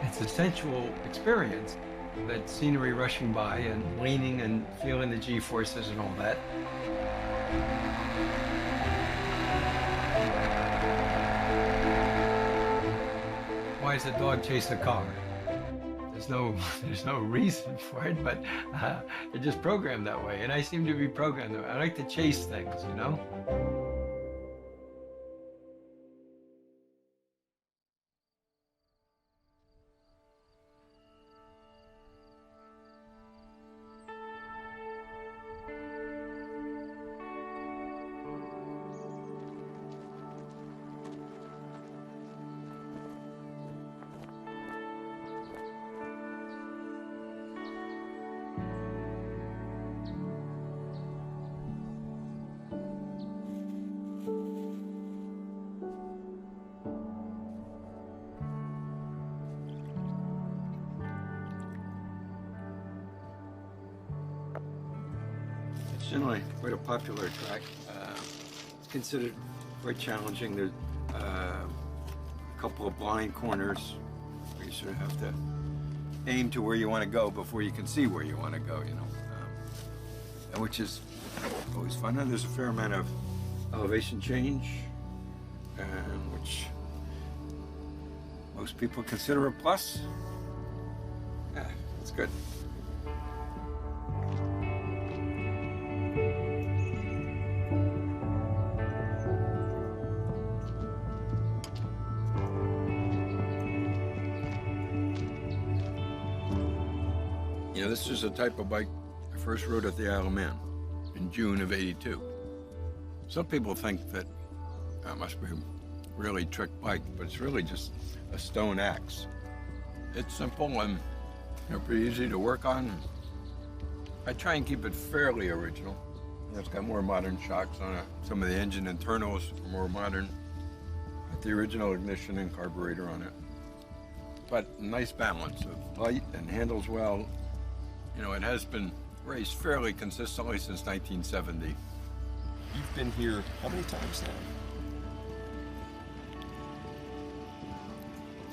It's a sensual experience, that scenery rushing by and leaning and feeling the G-forces and all that. Why does a dog chase a car? There's no reason for it, but it's just programmed that way, and I seem to be programmed that way. I like to chase things, you know? It's generally quite a popular track. It's considered quite challenging. There's a couple of blind corners where you sort of have to aim to where you want to go before you can see where you want to go, you know, which is always fun. And there's a fair amount of elevation change, which most people consider a plus. Yeah, it's good. You know, this is a type of bike I first rode at the Isle of Man in June of '82. Some people think that that must be a really trick bike, but it's really just a stone axe. It's simple and pretty easy to work on. I try and keep it fairly original. It's got more modern shocks on it. Some of the engine internals are more modern. Got the original ignition and carburetor on it. But a nice balance of light and handles well. You know, it has been raced fairly consistently since 1970. You've been here how many times now?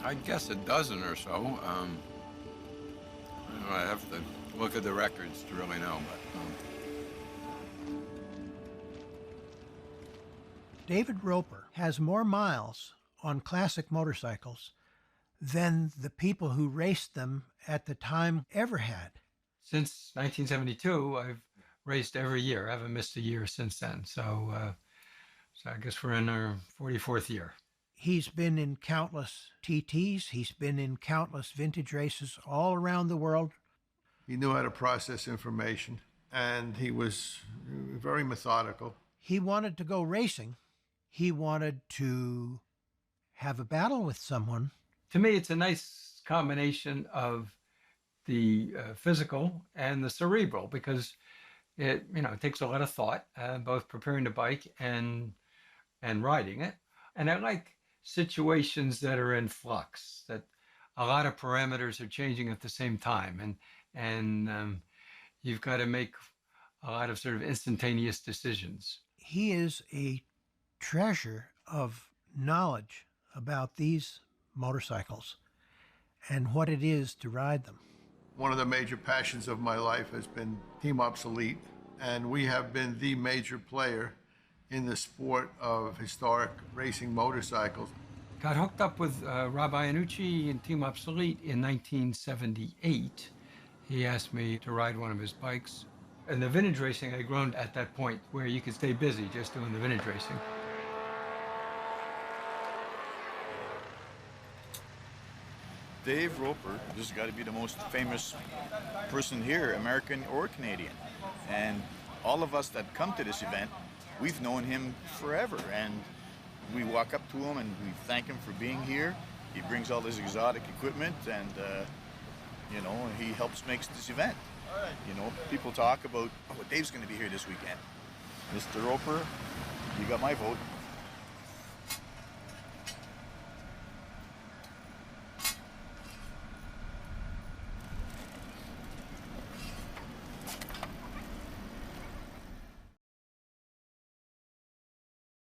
I'd guess a dozen or so. I have to look at the records to really know, but. David Roper has more miles on classic motorcycles than the people who raced them at the time ever had. Since 1972, I've raced every year. I haven't missed a year since then. So I guess we're in our 44th year. He's been in countless TTs. He's been in countless vintage races all around the world. He knew how to process information, and he was very methodical. He wanted to go racing. He wanted to have a battle with someone. To me, it's a nice combination of the physical and the cerebral, because it takes a lot of thought, both preparing the bike and riding it. And I like situations that are in flux, that a lot of parameters are changing at the same time, and you've got to make a lot of sort of instantaneous decisions. He is a treasure of knowledge about these motorcycles and what it is to ride them. One of the major passions of my life has been Team Obsolete, and we have been the major player in the sport of historic racing motorcycles. Got hooked up with Rob Iannucci in Team Obsolete in 1978. He asked me to ride one of his bikes. And the vintage racing had grown at that point where you could stay busy just doing the vintage racing. Dave Roper has got to be the most famous person here, American or Canadian. And all of us that come to this event, we've known him forever. And we walk up to him and we thank him for being here. He brings all his exotic equipment and, he helps make this event. People talk about, Dave's going to be here this weekend. Mr. Roper, you got my vote.